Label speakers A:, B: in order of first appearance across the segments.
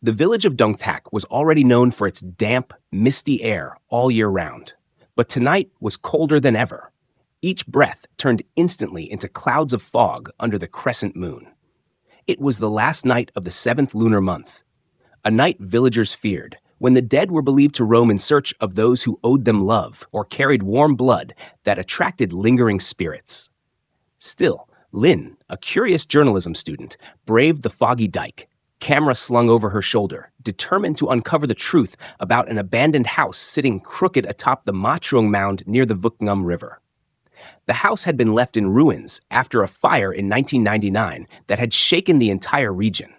A: The village of Dongthak was already known for its damp, misty air all year round. But tonight was colder than ever. Each breath turned instantly into clouds of fog under the crescent moon. It was the last night of the 7th lunar month, a night villagers feared, when the dead were believed to roam in search of those who owed them love or carried warm blood that attracted lingering spirits. Still, Lynn, a curious journalism student, braved the foggy dike, camera slung over her shoulder, determined to uncover the truth about an abandoned house sitting crooked atop the Ma Truong Mound near the Vukngum River. The house had been left in ruins after a fire in 1999 that had shaken the entire region.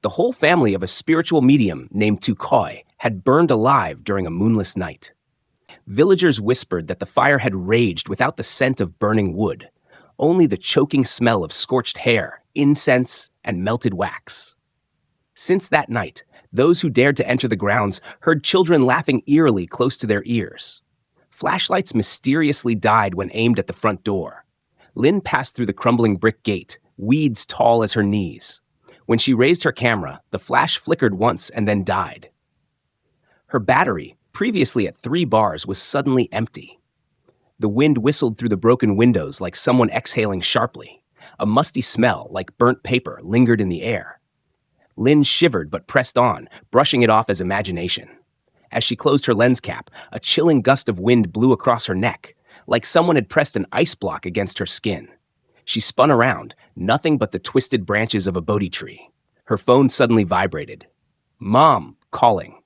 A: The whole family of a spiritual medium named Tu Koi had burned alive during a moonless night. Villagers whispered that the fire had raged without the scent of burning wood, only the choking smell of scorched hair, incense, and melted wax. Since that night, those who dared to enter the grounds heard children laughing eerily close to their ears. Flashlights mysteriously died when aimed at the front door. Lynn passed through the crumbling brick gate, weeds tall as her knees. When she raised her camera, the flash flickered once and then died. Her battery, previously at 3 bars, was suddenly empty. The wind whistled through the broken windows like someone exhaling sharply. A musty smell, like burnt paper, lingered in the air. Lynn shivered but pressed on, brushing it off as imagination. As she closed her lens cap, a chilling gust of wind blew across her neck, like someone had pressed an ice block against her skin. She spun around, nothing but the twisted branches of a Bodhi tree. Her phone suddenly vibrated. Mom, calling.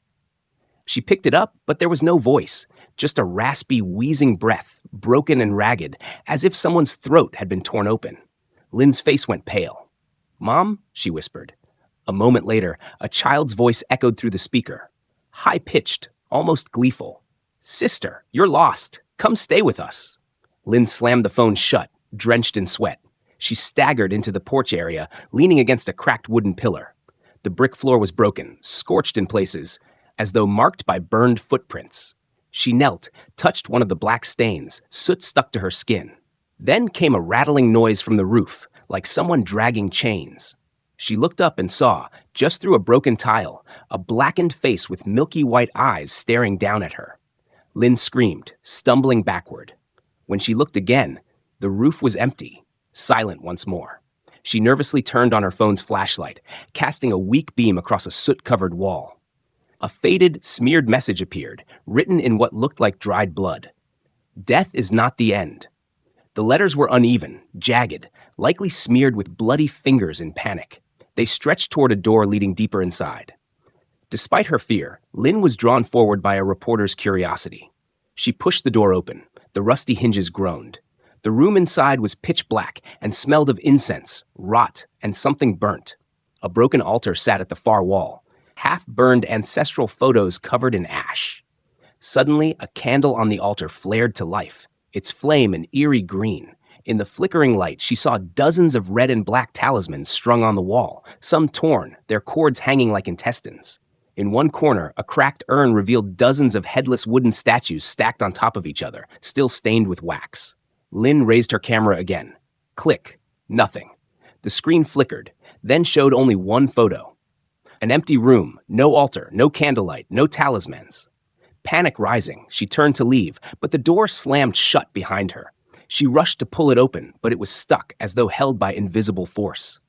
A: She picked it up, but there was no voice, just a raspy, wheezing breath, broken and ragged, as if someone's throat had been torn open. Lynn's face went pale. Mom, she whispered. A moment later, a child's voice echoed through the speaker. High-pitched, almost gleeful. Sister, you're lost. Come stay with us. Lynn slammed the phone shut, drenched in sweat. She staggered into the porch area, leaning against a cracked wooden pillar. The brick floor was broken, scorched in places, as though marked by burned footprints. She knelt, touched one of the black stains, soot stuck to her skin. Then came a rattling noise from the roof, like someone dragging chains. She looked up and saw, just through a broken tile, a blackened face with milky white eyes staring down at her. Lynn screamed, stumbling backward. When she looked again, the roof was empty, silent once more. She nervously turned on her phone's flashlight, casting a weak beam across a soot-covered wall. A faded, smeared message appeared, written in what looked like dried blood. Death is not the end. The letters were uneven, jagged, likely smeared with bloody fingers in panic. They stretched toward a door leading deeper inside. Despite her fear, Lynn was drawn forward by a reporter's curiosity. She pushed the door open. The rusty hinges groaned. The room inside was pitch black and smelled of incense, rot, and something burnt. A broken altar sat at the far wall, half-burned ancestral photos covered in ash. Suddenly, a candle on the altar flared to life, its flame an eerie green. In the flickering light, she saw dozens of red and black talismans strung on the wall, some torn, their cords hanging like intestines. In one corner, a cracked urn revealed dozens of headless wooden statues stacked on top of each other, still stained with wax. Lynn raised her camera again. Click. Nothing. The screen flickered, then showed only one photo. An empty room, no altar, no candlelight, no talismans. Panic rising, she turned to leave, but the door slammed shut behind her. She rushed to pull it open, but it was stuck as though held by invisible force.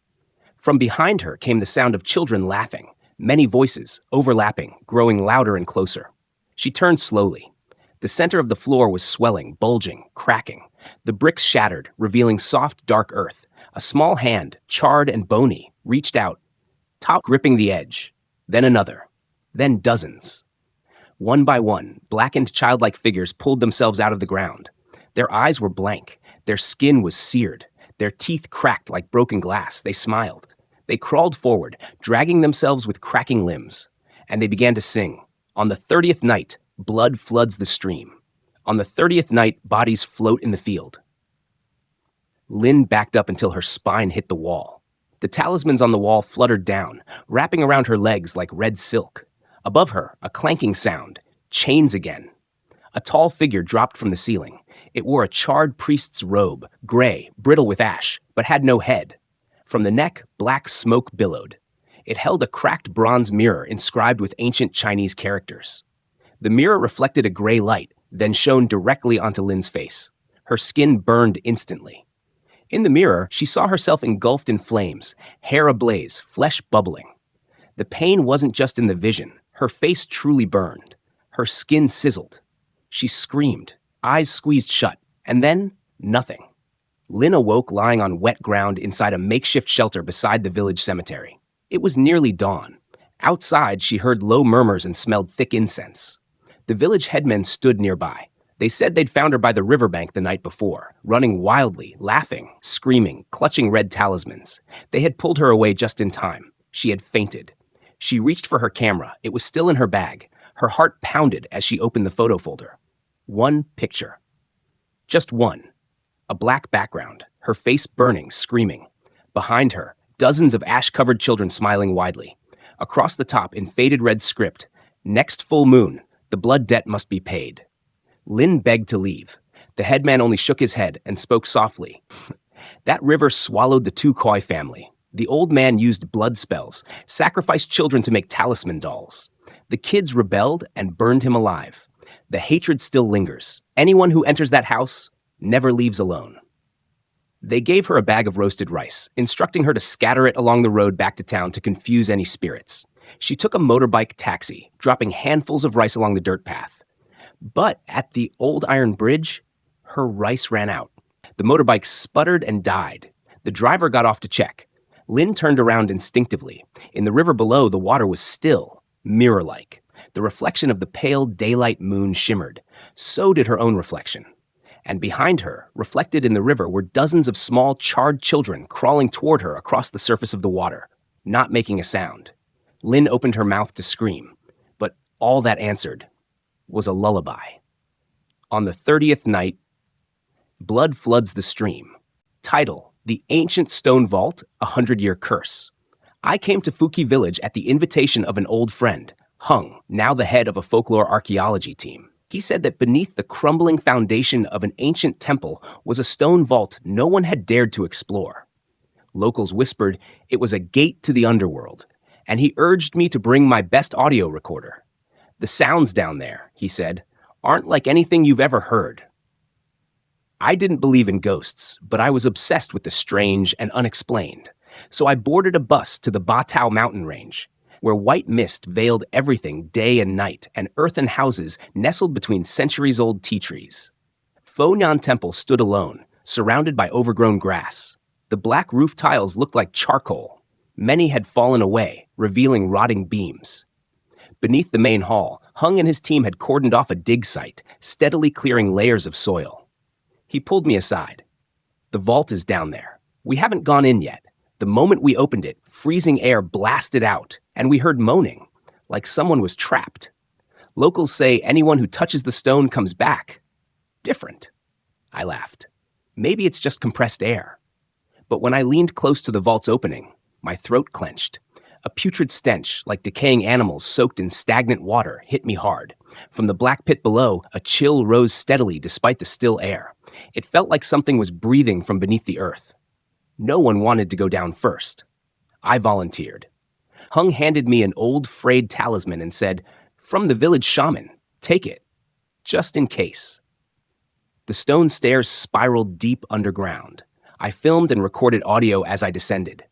A: From behind her came the sound of children laughing, many voices, overlapping, growing louder and closer. She turned slowly. The center of the floor was swelling, bulging, cracking. The bricks shattered, revealing soft, dark earth. A small hand, charred and bony, reached out, top gripping the edge. Then another. Then dozens. One by one, blackened childlike figures pulled themselves out of the ground. Their eyes were blank. Their skin was seared. Their teeth cracked like broken glass. They smiled. They crawled forward, dragging themselves with cracking limbs. And they began to sing. On the 30th night, blood floods the stream. On the 30th night, bodies float in the field. Lynn backed up until her spine hit the wall. The talismans on the wall fluttered down, wrapping around her legs like red silk. Above her, a clanking sound. Chains again. A tall figure dropped from the ceiling. It wore a charred priest's robe, gray, brittle with ash, but had no head. From the neck, black smoke billowed. It held a cracked bronze mirror inscribed with ancient Chinese characters. The mirror reflected a gray light, then shone directly onto Lynn's face. Her skin burned instantly. In the mirror, she saw herself engulfed in flames, hair ablaze, flesh bubbling. The pain wasn't just in the vision. Her face truly burned. Her skin sizzled. She screamed, eyes squeezed shut, and then nothing. Lynn awoke lying on wet ground inside a makeshift shelter beside the village cemetery. It was nearly dawn. Outside, she heard low murmurs and smelled thick incense. The village headmen stood nearby. They said they'd found her by the riverbank the night before, running wildly, laughing, screaming, clutching red talismans. They had pulled her away just in time. She had fainted. She reached for her camera. It was still in her bag. Her heart pounded as she opened the photo folder. One picture. Just one. A black background, her face burning, screaming. Behind her, dozens of ash-covered children smiling widely. Across the top, in faded red script, "Next full moon, the blood debt must be paid." Lynn begged to leave. The headman only shook his head and spoke softly. That river swallowed the Tu Koi family. The old man used blood spells, sacrificed children to make talisman dolls. The kids rebelled and burned him alive. The hatred still lingers. Anyone who enters that house never leaves alone. They gave her a bag of roasted rice, instructing her to scatter it along the road back to town to confuse any spirits. She took a motorbike taxi, dropping handfuls of rice along the dirt path. But at the old iron bridge, her rice ran out. The motorbike sputtered and died. The driver got off to check. Lynn turned around instinctively. In the river below, the water was still, mirror-like. The reflection of the pale daylight moon shimmered. So did her own reflection. And behind her, reflected in the river, were dozens of small, charred children crawling toward her across the surface of the water, not making a sound. Lynn opened her mouth to scream, but all that answered was a lullaby. On the 30th night, blood floods the stream. Title: The Ancient Stone Vault, a 100-Year Curse. I came to Fuki Village at the invitation of an old friend, Hung, now the head of a folklore archaeology team. He said that beneath the crumbling foundation of an ancient temple was a stone vault no one had dared to explore. Locals whispered it was a gate to the underworld, and he urged me to bring my best audio recorder. The sounds down there, he said, aren't like anything you've ever heard. I didn't believe in ghosts, but I was obsessed with the strange and unexplained. So I boarded a bus to the Batao mountain range, where white mist veiled everything day and night, and earthen houses nestled between centuries-old tea trees. Fo Nhan Temple stood alone, surrounded by overgrown grass. The black roof tiles looked like charcoal. Many had fallen away, revealing rotting beams. Beneath the main hall, Hung and his team had cordoned off a dig site, steadily clearing layers of soil. He pulled me aside. "The vault is down there. We haven't gone in yet. The moment we opened it, freezing air blasted out, and we heard moaning, like someone was trapped. Locals say anyone who touches the stone comes back. Different." I laughed. Maybe it's just compressed air. But when I leaned close to the vault's opening, my throat clenched. A putrid stench, like decaying animals soaked in stagnant water, hit me hard. From the black pit below, a chill rose steadily despite the still air. It felt like something was breathing from beneath the earth. No one wanted to go down first. I volunteered. Hung handed me an old frayed talisman and said, "From the village shaman, take it, just in case." The stone stairs spiraled deep underground. I filmed and recorded audio as I descended.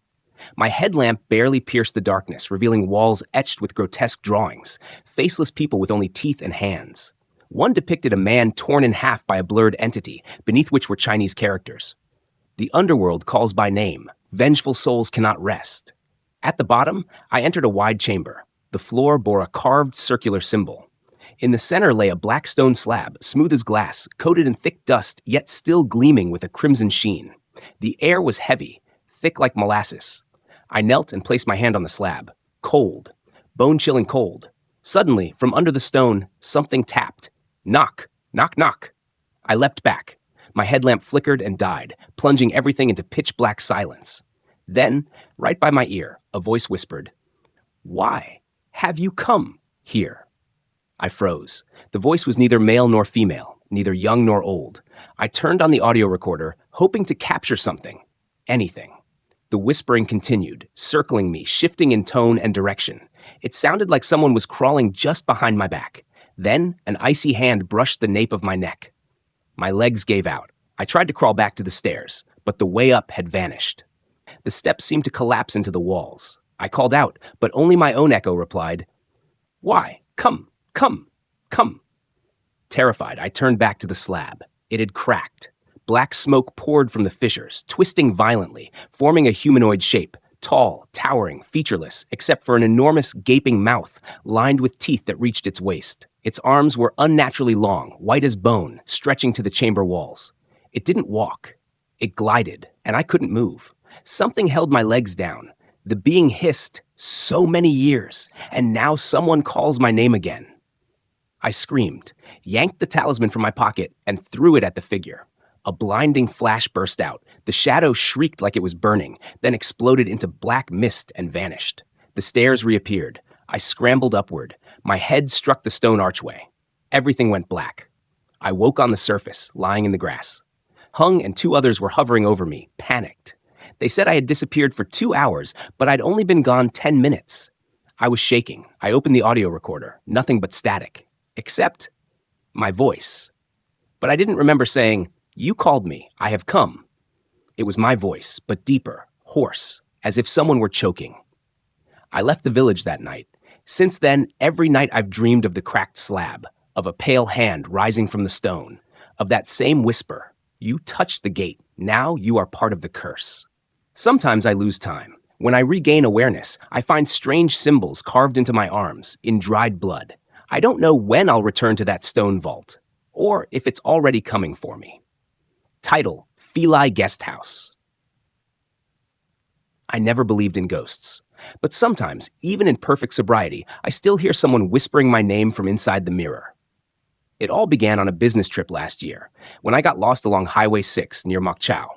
A: My headlamp barely pierced the darkness, revealing walls etched with grotesque drawings, faceless people with only teeth and hands. One depicted a man torn in half by a blurred entity, beneath which were Chinese characters. "The underworld calls by name. Vengeful souls cannot rest." At the bottom, I entered a wide chamber. The floor bore a carved circular symbol. In the center lay a black stone slab, smooth as glass, coated in thick dust, yet still gleaming with a crimson sheen. The air was heavy, thick like molasses. I knelt and placed my hand on the slab. Cold. Bone-chilling cold. Suddenly, from under the stone, something tapped. Knock. Knock, knock. I leapt back. My headlamp flickered and died, plunging everything into pitch-black silence. Then, right by my ear, a voice whispered, "Why have you come here?" I froze. The voice was neither male nor female, neither young nor old. I turned on the audio recorder, hoping to capture something. Anything. The whispering continued, circling me, shifting in tone and direction. It sounded like someone was crawling just behind my back. Then, an icy hand brushed the nape of my neck. My legs gave out. I tried to crawl back to the stairs, but the way up had vanished. The steps seemed to collapse into the walls. I called out, but only my own echo replied, "Why? Come, come, come." Terrified, I turned back to the slab. It had cracked. Black smoke poured from the fissures, twisting violently, forming a humanoid shape, tall, towering, featureless, except for an enormous, gaping mouth lined with teeth that reached its waist. Its arms were unnaturally long, white as bone, stretching to the chamber walls. It didn't walk. It glided, and I couldn't move. Something held my legs down. The being hissed, "So many years, and now someone calls my name again." I screamed, yanked the talisman from my pocket, and threw it at the figure. A blinding flash burst out. The shadow shrieked like it was burning, then exploded into black mist and vanished. The stairs reappeared. I scrambled upward. My head struck the stone archway. Everything went black. I woke on the surface, lying in the grass. Hung and 2 others were hovering over me, panicked. They said I had disappeared for 2 hours, but I'd only been gone 10 minutes. I was shaking. I opened the audio recorder. Nothing but static. Except my voice. But I didn't remember saying, "You called me. I have come." It was my voice, but deeper, hoarse, as if someone were choking. I left the village that night. Since then, every night I've dreamed of the cracked slab, of a pale hand rising from the stone, of that same whisper, "You touched the gate. Now you are part of the curse." Sometimes I lose time. When I regain awareness, I find strange symbols carved into my arms, in dried blood. I don't know when I'll return to that stone vault, or if it's already coming for me. Title: Phi Lai Guesthouse. I never believed in ghosts, but sometimes, even in perfect sobriety, I still hear someone whispering my name from inside the mirror. It all began on a business trip last year, when I got lost along Highway 6 near Mok Chau.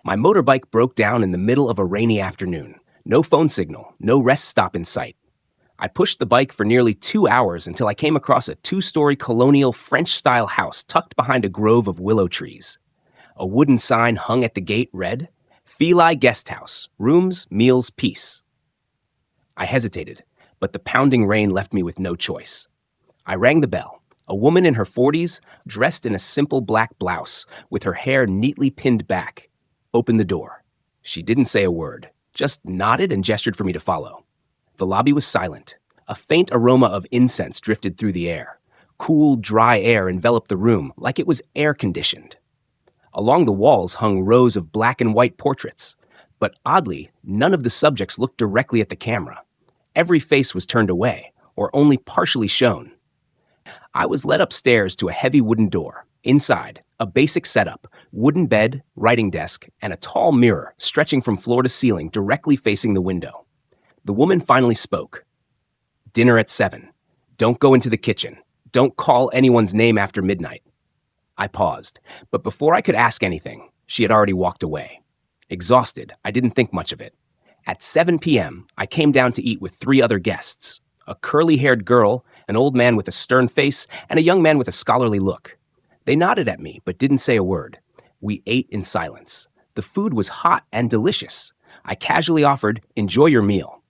A: My motorbike broke down in the middle of a rainy afternoon. No phone signal, no rest stop in sight. I pushed the bike for nearly 2 hours until I came across a 2-story colonial French-style house tucked behind a grove of willow trees. A wooden sign hung at the gate read, "Phi Lai Guesthouse, rooms, meals, peace." I hesitated, but the pounding rain left me with no choice. I rang the bell. A woman in her 40s, dressed in a simple black blouse, with her hair neatly pinned back, opened the door. She didn't say a word, just nodded and gestured for me to follow. The lobby was silent. A faint aroma of incense drifted through the air. Cool, dry air enveloped the room like it was air-conditioned. Along the walls hung rows of black and white portraits, but oddly, none of the subjects looked directly at the camera. Every face was turned away, or only partially shown. I was led upstairs to a heavy wooden door. Inside, a basic setup, wooden bed, writing desk, and a tall mirror stretching from floor to ceiling directly facing the window. The woman finally spoke. "Dinner at 7. Don't go into the kitchen. Don't call anyone's name after midnight." I paused, but before I could ask anything, she had already walked away. Exhausted, I didn't think much of it. At 7 p.m., I came down to eat with 3 other guests, a curly-haired girl, an old man with a stern face, and a young man with a scholarly look. They nodded at me, but didn't say a word. We ate in silence. The food was hot and delicious. I casually offered, "Enjoy your meal."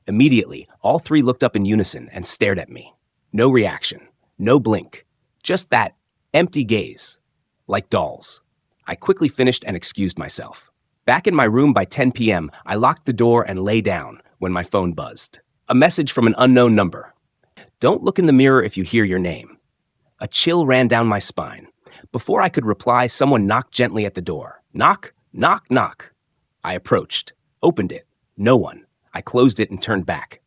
A: Immediately, all 3 looked up in unison and stared at me. No reaction, no blink, just that empty gaze, like dolls. I quickly finished and excused myself. Back in my room by 10 p.m., I locked the door and lay down when my phone buzzed. A message from an unknown number. "Don't look in the mirror if you hear your name." A chill ran down my spine. Before I could reply, someone knocked gently at the door. Knock, knock, knock. I approached, opened it. No one. I closed it and turned back.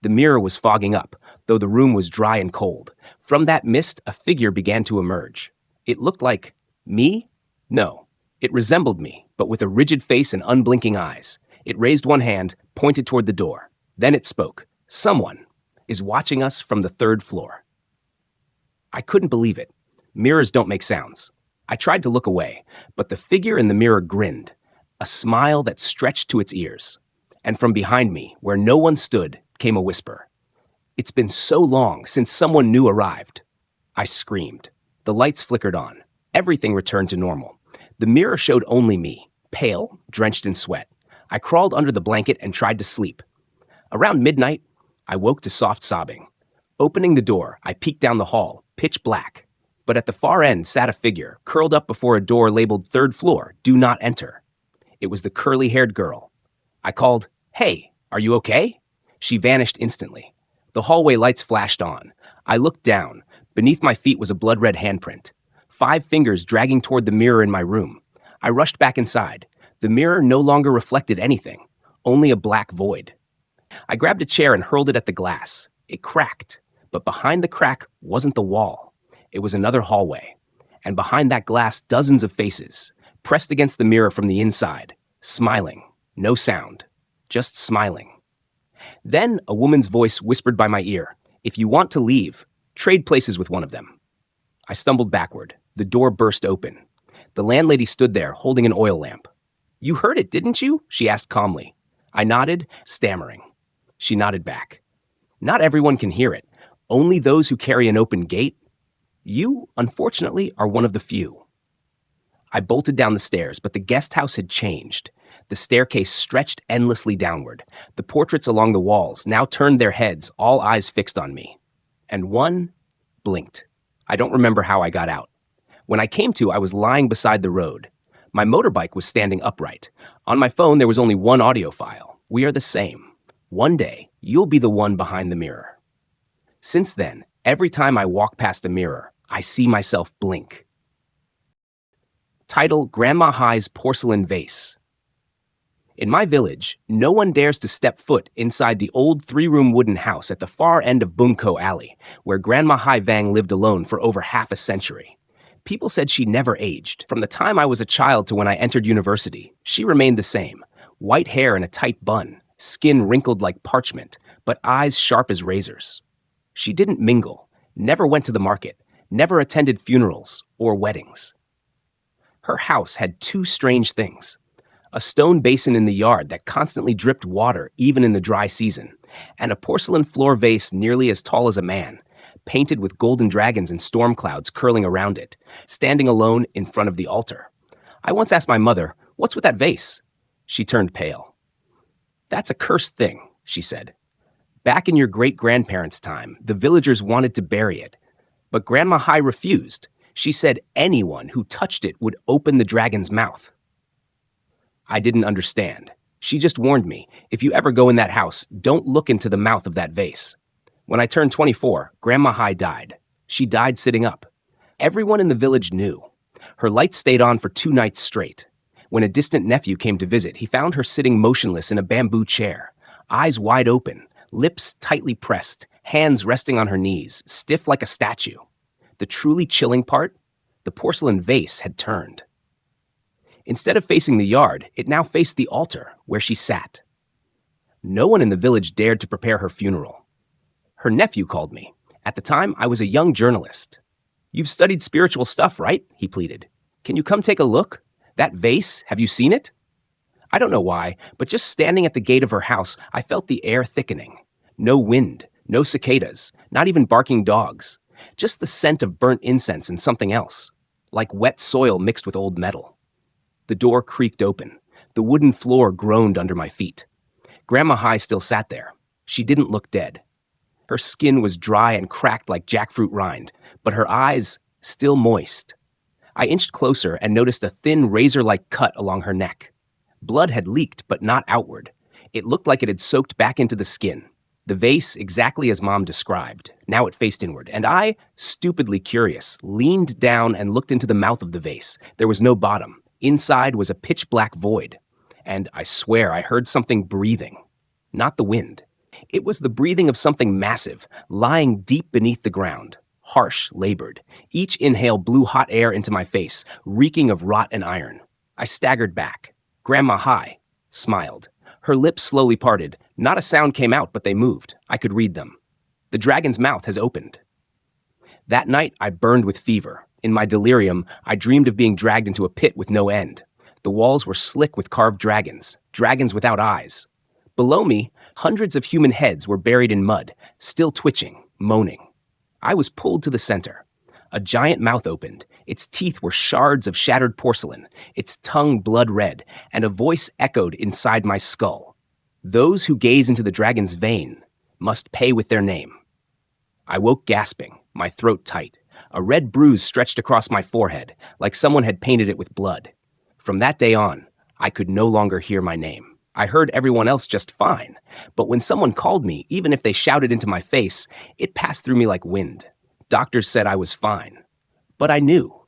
A: The mirror was fogging up, though the room was dry and cold. From that mist, a figure began to emerge. It looked like me? No. It resembled me, but with a rigid face and unblinking eyes. It raised one hand, pointed toward the door. Then it spoke. "Someone is watching us from the 3rd floor." I couldn't believe it. Mirrors don't make sounds. I tried to look away, but the figure in the mirror grinned, a smile that stretched to its ears. And from behind me, where no one stood, came a whisper. "It's been so long since someone new arrived." I screamed. The lights flickered on. Everything returned to normal. The mirror showed only me, pale, drenched in sweat. I crawled under the blanket and tried to sleep. Around midnight, I woke to soft sobbing. Opening the door, I peeked down the hall, pitch black. But at the far end sat a figure, curled up before a door labeled third floor, do not enter. It was the curly-haired girl. I called, "Hey, are you okay?" She vanished instantly. The hallway lights flashed on. I looked down. Beneath my feet was a blood-red handprint. 5 fingers dragging toward the mirror in my room. I rushed back inside. The mirror no longer reflected anything, only a black void. I grabbed a chair and hurled it at the glass. It cracked, but behind the crack wasn't the wall. It was another hallway. And behind that glass, dozens of faces, pressed against the mirror from the inside, smiling, no sound, just smiling. Then a woman's voice whispered by my ear, "If you want to leave, trade places with one of them." I stumbled backward. The door burst open. The landlady stood there, holding an oil lamp. "You heard it, didn't you?" she asked calmly. I nodded, stammering. She nodded back. "Not everyone can hear it. Only those who carry an open gate. You, unfortunately, are one of the few." I bolted down the stairs, but the guest house had changed. The staircase stretched endlessly downward. The portraits along the walls now turned their heads, all eyes fixed on me. And one blinked. I don't remember how I got out. When I came to, I was lying beside the road. My motorbike was standing upright. On my phone, there was only one audio file. We are the same. One day, you'll be the one behind the mirror. Since then, every time I walk past a mirror, I see myself blink. Title: Grandma Hi's Porcelain Vase. In my village, no one dares to step foot inside the old 3-room wooden house at the far end of Bunko Alley, where Grandma Hai Vang lived alone for over half a century. People said she never aged. From the time I was a child to when I entered university, she remained the same. White hair in a tight bun, skin wrinkled like parchment, but eyes sharp as razors. She didn't mingle, never went to the market, never attended funerals or weddings. Her house had 2 strange things: a stone basin in the yard that constantly dripped water even in the dry season, and a porcelain floor vase nearly as tall as a man, painted with golden dragons and storm clouds curling around it, standing alone in front of the altar. I once asked my mother, "What's with that vase?" She turned pale. "That's a cursed thing," she said. "Back in your great-grandparents' time, the villagers wanted to bury it. But Grandma Hai refused. She said anyone who touched it would open the dragon's mouth." I didn't understand. She just warned me, if you ever go in that house, don't look into the mouth of that vase. When I turned 24, Grandma Hai died. She died sitting up. Everyone in the village knew. Her lights stayed on for 2 nights straight. When a distant nephew came to visit, he found her sitting motionless in a bamboo chair, eyes wide open, lips tightly pressed, hands resting on her knees, stiff like a statue. The truly chilling part? The porcelain vase had turned. Instead of facing the yard, it now faced the altar, where she sat. No one in the village dared to prepare her funeral. Her nephew called me. At the time, I was a young journalist. "You've studied spiritual stuff, right?" he pleaded. "Can you come take a look? That vase, have you seen it?" I don't know why, but just standing at the gate of her house, I felt the air thickening. No wind, no cicadas, not even barking dogs. Just the scent of burnt incense and something else, like wet soil mixed with old metal. The door creaked open. The wooden floor groaned under my feet. Grandma Hai still sat there. She didn't look dead. Her skin was dry and cracked like jackfruit rind, but her eyes still moist. I inched closer and noticed a thin razor-like cut along her neck. Blood had leaked, but not outward. It looked like it had soaked back into the skin. The vase exactly as Mom described. Now it faced inward, and I, stupidly curious, leaned down and looked into the mouth of the vase. There was no bottom. Inside was a pitch-black void. And I swear I heard something breathing. Not the wind. It was the breathing of something massive, lying deep beneath the ground. Harsh, labored. Each inhale blew hot air into my face, reeking of rot and iron. I staggered back. Grandma Hai smiled. Her lips slowly parted. Not a sound came out, but they moved. I could read them. "The dragon's mouth has opened." That night, I burned with fever. In my delirium, I dreamed of being dragged into a pit with no end. The walls were slick with carved dragons, dragons without eyes. Below me, hundreds of human heads were buried in mud, still twitching, moaning. I was pulled to the center. A giant mouth opened. Its teeth were shards of shattered porcelain, its tongue blood red, and a voice echoed inside my skull. Those who gaze into the dragon's vein must pay with their name. I woke gasping, my throat tight. A red bruise stretched across my forehead, like someone had painted it with blood. From that day on, I could no longer hear my name. I heard everyone else just fine, but when someone called me, even if they shouted into my face, it passed through me like wind. Doctors said I was fine. But I knew.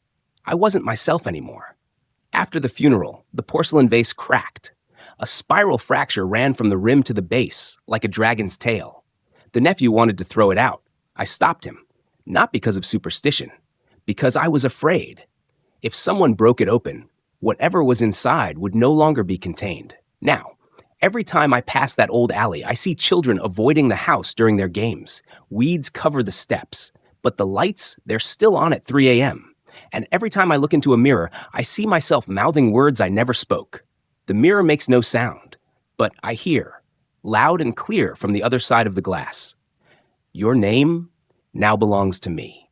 A: I wasn't myself anymore. After the funeral, the porcelain vase cracked. A spiral fracture ran from the rim to the base, like a dragon's tail. The nephew wanted to throw it out. I stopped him, not because of superstition, because I was afraid. If someone broke it open, whatever was inside would no longer be contained. Now, every time I pass that old alley, I see children avoiding the house during their games. Weeds cover the steps, but the lights, they're still on at 3 a.m. And every time I look into a mirror, I see myself mouthing words I never spoke. The mirror makes no sound, but I hear, loud and clear from the other side of the glass. Your name now belongs to me.